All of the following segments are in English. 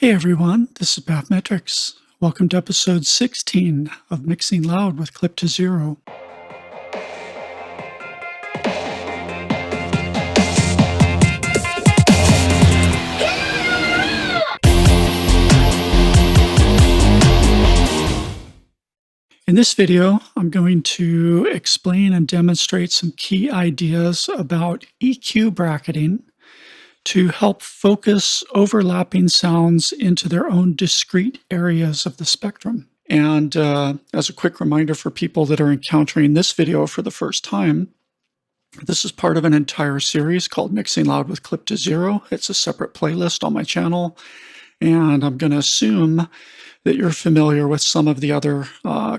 Hey everyone, this is Mathmetrics. Welcome to episode 16 of Mixing Loud with Clip to Zero. In this video, I'm going to explain and demonstrate some key ideas about EQ bracketing to help focus overlapping sounds into their own discrete areas of the spectrum. And as a quick reminder for people that are encountering this video for the first time, this is part of an entire series called Mixing Loud with Clip to Zero. It's a separate playlist on my channel, and I'm going to assume that you're familiar with some of the other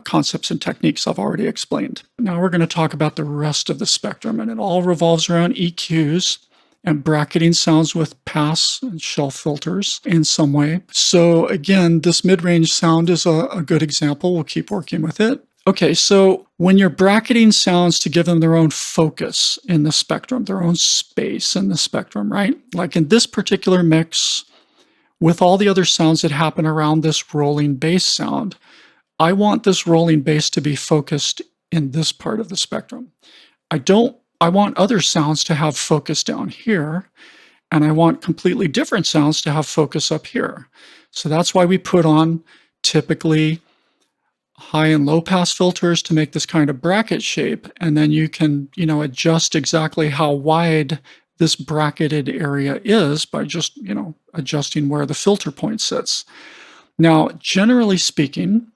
concepts and techniques I've already explained. Now we're going to talk about the rest of the spectrum, and it all revolves around EQs and bracketing sounds with pass and shelf filters in some way. So again, this mid-range sound is a good example. We'll keep working with it. Okay, so when you're bracketing sounds to give them their own focus in the spectrum, their own space in the spectrum, right? Like in this particular mix, with all the other sounds that happen around this rolling bass sound, I want this rolling bass to be focused in this part of the spectrum. I want other sounds to have focus down here, and I want completely different sounds to have focus up here. So that's why we put on typically high and low pass filters to make this kind of bracket shape, and then you can, adjust exactly how wide this bracketed area is by just, adjusting where the filter point sits. Now, generally speaking,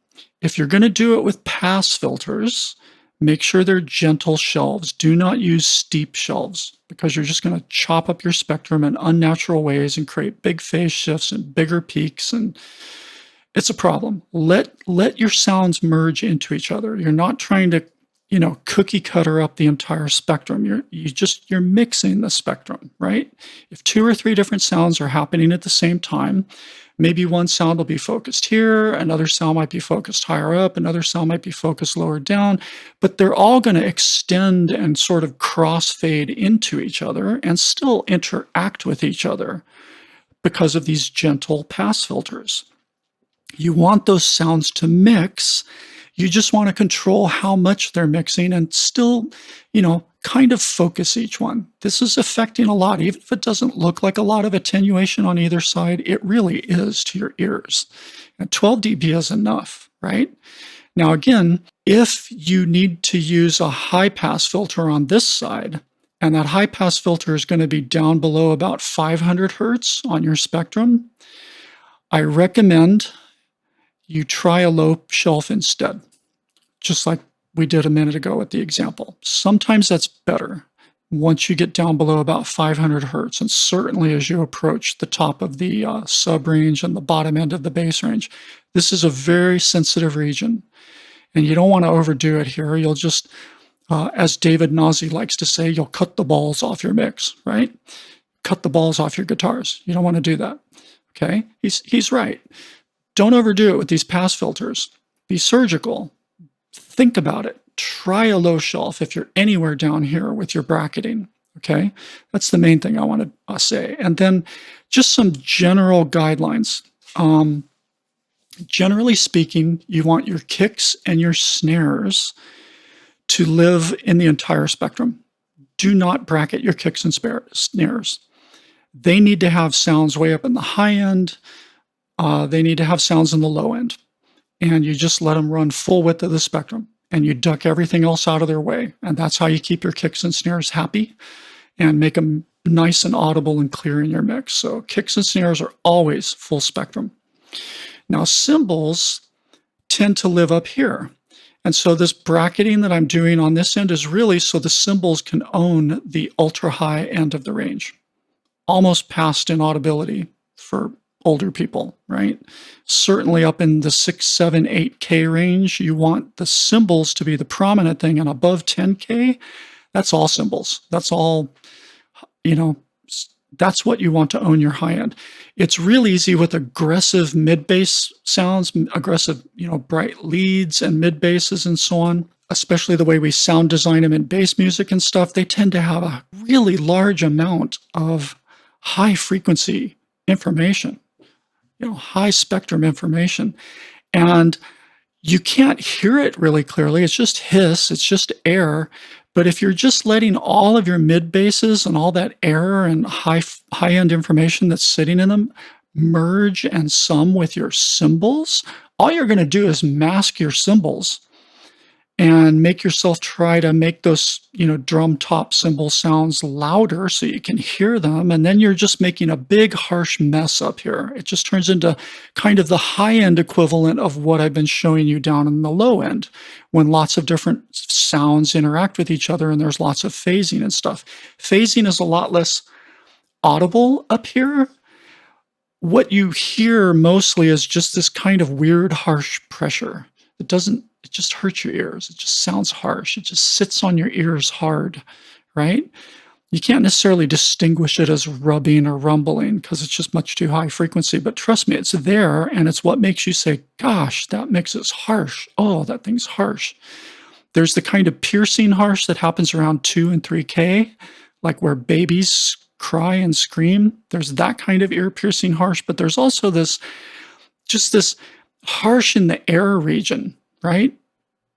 if you're going to do it with pass filters, make sure they're gentle shelves. Do not use steep shelves because you're just going to chop up your spectrum in unnatural ways and create big phase shifts and bigger peaks, and it's a problem. Let your sounds merge into each other. You're not trying to, cookie cutter up the entire spectrum. You're mixing the spectrum, right? If two or three different sounds are happening at the same time, maybe one sound will be focused here, another sound might be focused higher up, another sound might be focused lower down, but they're all going to extend and sort of crossfade into each other and still interact with each other because of these gentle pass filters. You want those sounds to mix. You just want to control how much they're mixing and still, kind of focus each one. This is affecting a lot. Even if it doesn't look like a lot of attenuation on either side, it really is to your ears. And 12 dB is enough, right? Now, again, if you need to use a high pass filter on this side, and that high pass filter is going to be down below about 500 hertz on your spectrum, I recommend you try a low shelf instead, just like we did a minute ago with the example. Sometimes that's better once you get down below about 500 hertz, and certainly as you approach the top of the sub-range and the bottom end of the bass range. This is a very sensitive region, and you don't want to overdo it here. You'll just, as David Nazi likes to say, you'll cut the balls off your mix, right? Cut the balls off your guitars. You don't want to do that, okay? He's right. Don't overdo it with these pass filters. Be surgical. Think about it. Try a low shelf if you're anywhere down here with your bracketing, okay? That's the main thing I want to say. And then just some general guidelines. Generally speaking, you want your kicks and your snares to live in the entire spectrum. Do not bracket your kicks and snares. They need to have sounds way up in the high end. They need to have sounds in the low end, and you just let them run full width of the spectrum, and you duck everything else out of their way. And that's how you keep your kicks and snares happy and make them nice and audible and clear in your mix. So kicks and snares are always full spectrum. Now cymbals tend to live up here. And so this bracketing that I'm doing on this end is really so the cymbals can own the ultra high end of the range, almost past inaudibility for older people, right? Certainly up in the 6, 7, 8K range, you want the cymbals to be the prominent thing, and above 10K, that's all cymbals. That's all, that's what you want to own your high end. It's real easy with aggressive mid-bass sounds, aggressive, bright leads and mid-basses and so on, especially the way we sound design them in bass music and stuff. They tend to have a really large amount of high frequency information. high spectrum information. And you can't hear it really clearly. It's just hiss, it's just air. But if you're just letting all of your mid basses and all that air and high end information that's sitting in them merge and sum with your cymbals, all you're going to do is mask your cymbals and make yourself try to make those, drum top cymbal sounds louder so you can hear them. And then you're just making a big, harsh mess up here. It just turns into kind of the high end equivalent of what I've been showing you down in the low end when lots of different sounds interact with each other and there's lots of phasing and stuff. Phasing is a lot less audible up here. What you hear mostly is just this kind of weird, harsh pressure. It just hurts your ears. It just sounds harsh. It just sits on your ears hard, right? You can't necessarily distinguish it as rubbing or rumbling because it's just much too high frequency. But trust me, it's there and it's what makes you say, gosh, that mix is harsh. Oh, that thing's harsh. There's the kind of piercing harsh that happens around 2 and 3K, like where babies cry and scream. There's that kind of ear piercing harsh, but there's also this harsh in the air region, right?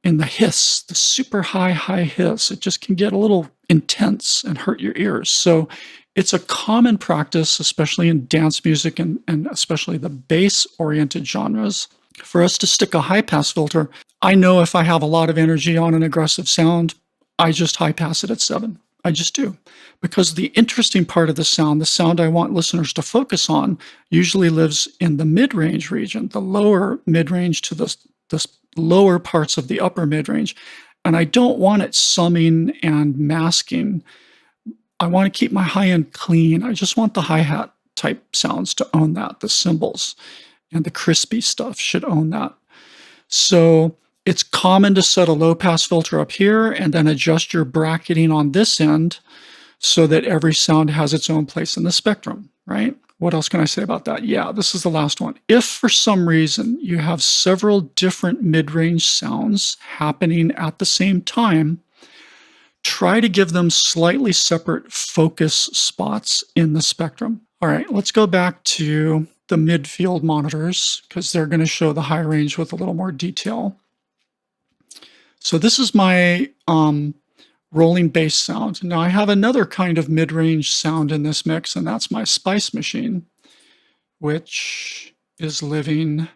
In the hiss, the super high hiss. It just can get a little intense and hurt your ears. So it's a common practice, especially in dance music and especially the bass-oriented genres, for us to stick a high-pass filter. I know if I have a lot of energy on an aggressive sound, I just high-pass it at 7. I just do. Because the interesting part of the sound I want listeners to focus on, usually lives in the mid-range region, the lower mid-range to the lower parts of the upper mid-range. And I don't want it summing and masking. I want to keep my high end clean. I just want the hi-hat type sounds to own that. The cymbals and the crispy stuff should own that. So it's common to set a low pass filter up here and then adjust your bracketing on this end so that every sound has its own place in the spectrum, right? What else can I say about that? Yeah, this is the last one. If for some reason you have several different mid-range sounds happening at the same time, try to give them slightly separate focus spots in the spectrum. All right, let's go back to the midfield monitors because they're going to show the high range with a little more detail. So this is my rolling bass sound. Now I have another kind of mid-range sound in this mix, and that's my Spice machine, which is living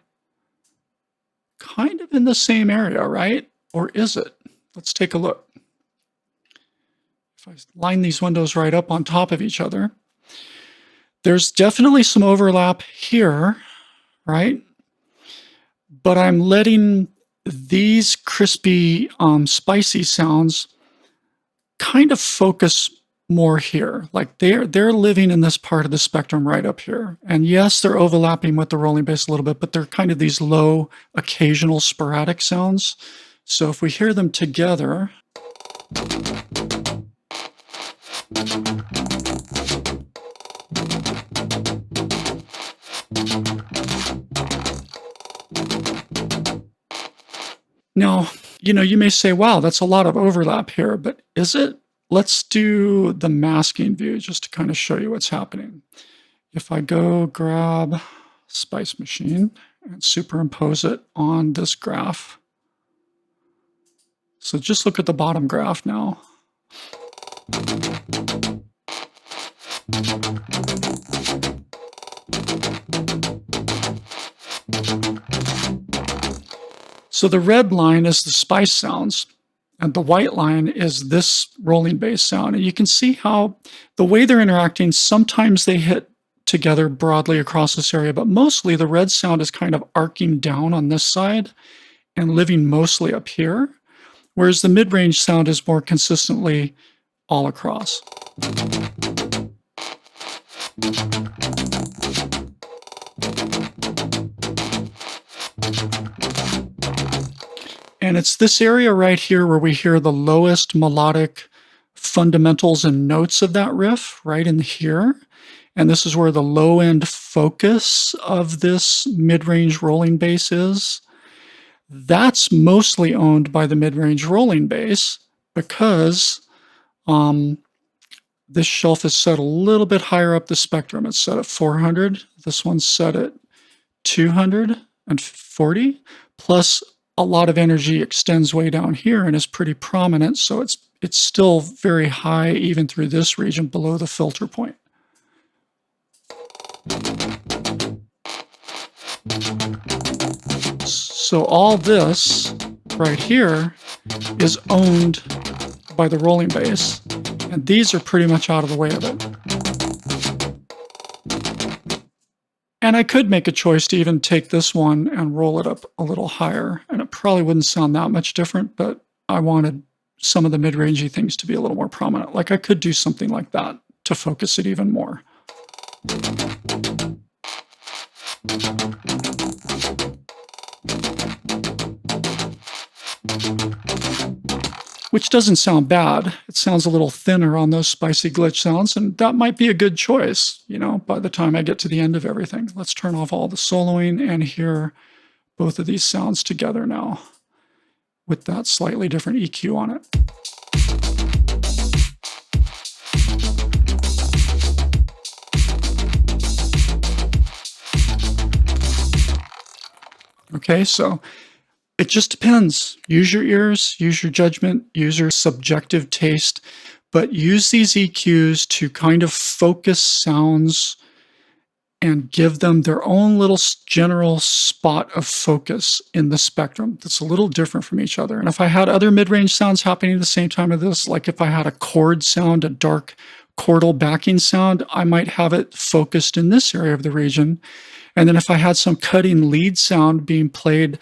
kind of in the same area, right? Or is it? Let's take a look. If I line these windows right up on top of each other, there's definitely some overlap here, right? But I'm letting these crispy, spicy sounds kind of focus more here. Like they're living in this part of the spectrum right up here. And yes, they're overlapping with the rolling bass a little bit, but they're kind of these low, occasional, sporadic sounds. So if we hear them together, now, you may say, wow, that's a lot of overlap here, but is it? Let's do the masking view just to kind of show you what's happening. If I go grab Spice Machine and superimpose it on this graph. So just look at the bottom graph now. So the red line is the Spice sounds, and the white line is this rolling bass sound. And you can see how the way they're interacting, sometimes they hit together broadly across this area, but mostly the red sound is kind of arcing down on this side and living mostly up here, whereas the mid-range sound is more consistently all across. And it's this area right here where we hear the lowest melodic fundamentals and notes of that riff, right in here. And this is where the low end focus of this mid-range rolling bass is. That's mostly owned by the mid-range rolling bass because this shelf is set a little bit higher up the spectrum. It's set at 400. This one's set at 240, plus a lot of energy extends way down here and is pretty prominent, so it's still very high even through this region below the filter point. So all this right here is owned by the rolling bass, and these are pretty much out of the way of it. And I could make a choice to even take this one and roll it up a little higher, and it probably wouldn't sound that much different, but I wanted some of the mid-rangey things to be a little more prominent. Like I could do something like that to focus it even more. Which doesn't sound bad. It sounds a little thinner on those spicy glitch sounds, and that might be a good choice, you know, by the time I get to the end of everything. Let's turn off all the soloing and hear both of these sounds together now with that slightly different EQ on it. Okay, so it just depends. Use your ears, use your judgment, use your subjective taste, but use these EQs to kind of focus sounds and give them their own little general spot of focus in the spectrum that's a little different from each other. And if I had other mid-range sounds happening at the same time of this, like if I had a chord sound, a dark chordal backing sound, I might have it focused in this area of the region. And then if I had some cutting lead sound being played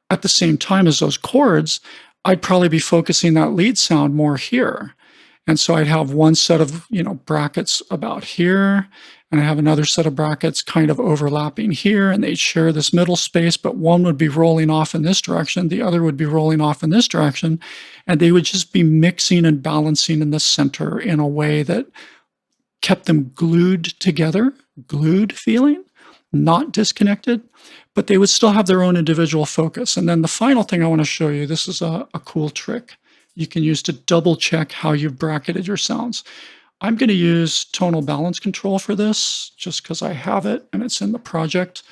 at the same time as those chords, I'd probably be focusing that lead sound more here. And so I'd have one set of, brackets about here, and I have another set of brackets kind of overlapping here, and they'd share this middle space, but one would be rolling off in this direction, the other would be rolling off in this direction, and they would just be mixing and balancing in the center in a way that kept them glued together, glued feeling, not disconnected, but they would still have their own individual focus. And then the final thing I want to show you, this is a cool trick you can use to double check how you've bracketed your sounds. I'm going to use tonal balance control for this just because I have it and it's in the project.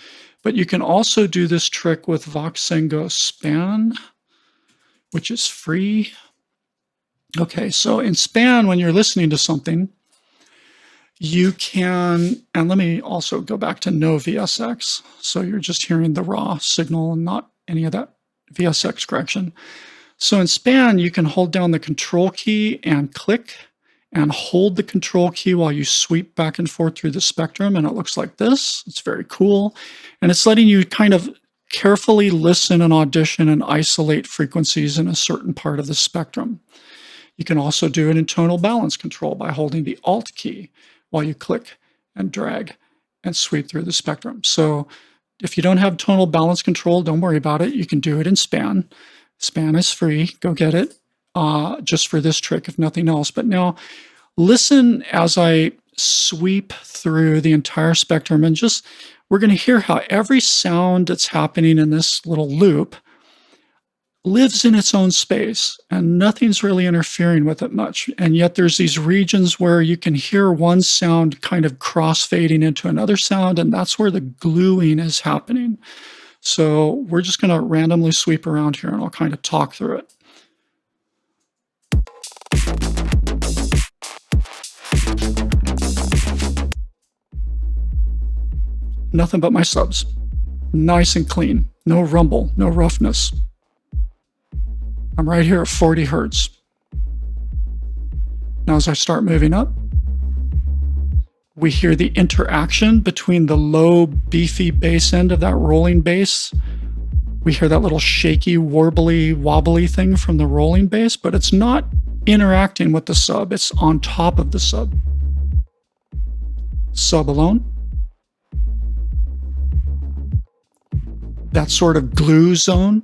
But you can also do this trick with Voxengo Span, which is free. Okay, so in Span, when you're listening to something, you can, and let me also go back to no VSX. So you're just hearing the raw signal and not any of that VSX correction. So in Span, you can hold down the control key and click and hold the control key while you sweep back and forth through the spectrum. And it looks like this. It's very cool. And it's letting you kind of carefully listen and audition and isolate frequencies in a certain part of the spectrum. You can also do it in tonal balance control by holding the Alt key while you click and drag and sweep through the spectrum. So if you don't have tonal balance control, don't worry about it. You can do it in Span. Span is free. Go get it just for this trick, if nothing else. But now listen as I sweep through the entire spectrum, and just we're going to hear how every sound that's happening in this little loop lives in its own space and nothing's really interfering with it much. And yet there's these regions where you can hear one sound kind of cross-fading into another sound, and that's where the gluing is happening. So we're just going to randomly sweep around here and I'll kind of talk through it. Nothing but my subs. Nice and clean. No rumble, no roughness. I'm right here at 40 hertz. Now as I start moving up, we hear the interaction between the low, beefy bass end of that rolling bass. We hear that little shaky, warbly, wobbly thing from the rolling bass, but it's not interacting with the sub. It's on top of the sub. Sub alone. That sort of glue zone.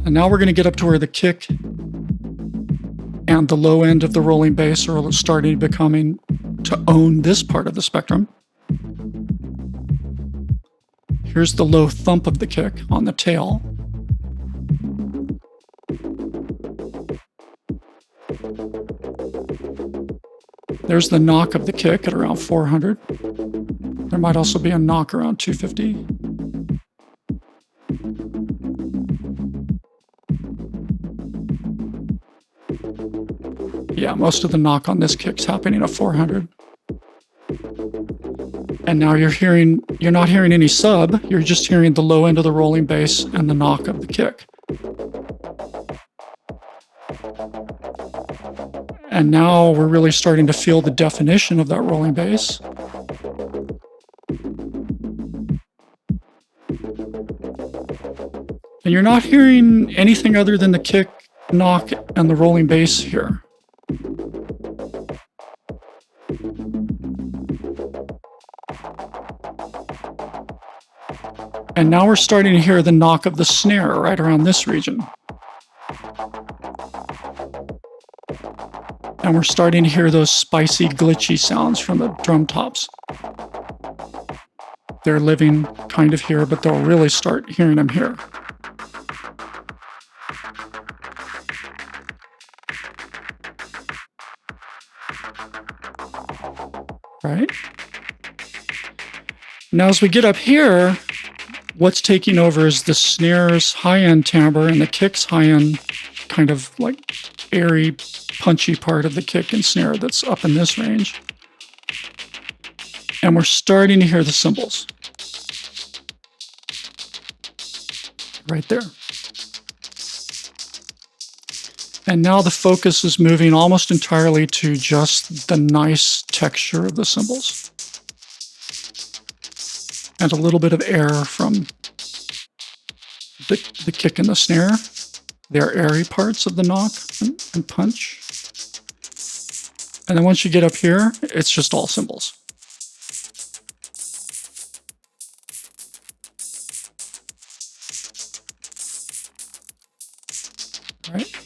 And now we're going to get up to where the kick and the low end of the rolling bass are starting becoming to own this part of the spectrum. Here's the low thump of the kick on the tail. There's the knock of the kick at around 400. There might also be a knock around 250. Yeah, most of the knock on this kick's happening at 400. And now you're not hearing any sub, you're just hearing the low end of the rolling bass and the knock of the kick. And now we're really starting to feel the definition of that rolling bass. And you're not hearing anything other than the kick, knock, and the rolling bass here. And now we're starting to hear the knock of the snare right around this region. And we're starting to hear those spicy, glitchy sounds from the drum tops. They're living kind of here, but they'll really start hearing them here. Right? Now, as we get up here, what's taking over is the snare's high-end timbre and the kick's high-end kind of like airy, punchy part of the kick and snare that's up in this range. And we're starting to hear the cymbals. Right there. And now the focus is moving almost entirely to just the nice texture of the cymbals. And a little bit of air from the kick and the snare. They're airy parts of the knock and punch. And then once you get up here, it's just all cymbals. All right.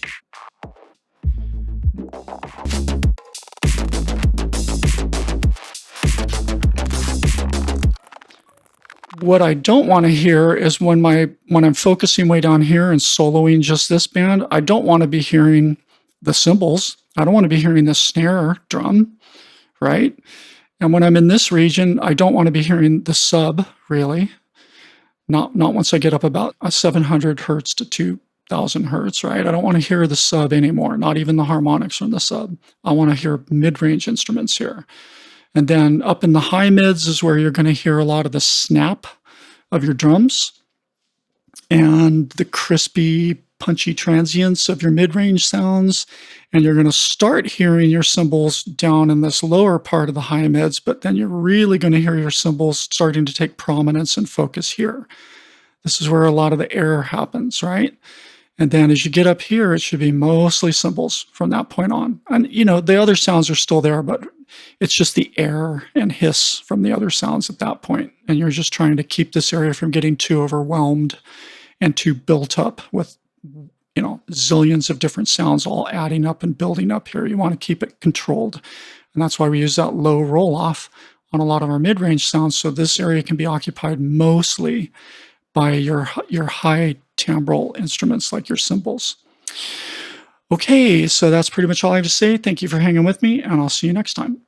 What I don't want to hear is when I'm focusing way down here and soloing just this band, I don't want to be hearing the cymbals. I don't want to be hearing the snare drum, right? And when I'm in this region, I don't want to be hearing the sub, really. Not once I get up about 700 hertz to 2000 hertz, right? I don't want to hear the sub anymore, not even the harmonics from the sub. I want to hear mid-range instruments here. And then up in the high mids is where you're going to hear a lot of the snap of your drums and the crispy, punchy transients of your mid-range sounds. And you're going to start hearing your cymbals down in this lower part of the high mids, but then you're really going to hear your cymbals starting to take prominence and focus here. This is where a lot of the air happens, right? And then as you get up here, it should be mostly cymbals from that point on. And, you know, the other sounds are still there, but it's just the air and hiss from the other sounds at that point. And you're just trying to keep this area from getting too overwhelmed and too built up with, you know, zillions of different sounds all adding up and building up here. You want to keep it controlled. And that's why we use that low roll-off on a lot of our mid-range sounds. So this area can be occupied mostly by your high timbral instruments like your cymbals. Okay, so that's pretty much all I have to say. Thank you for hanging with me, and I'll see you next time.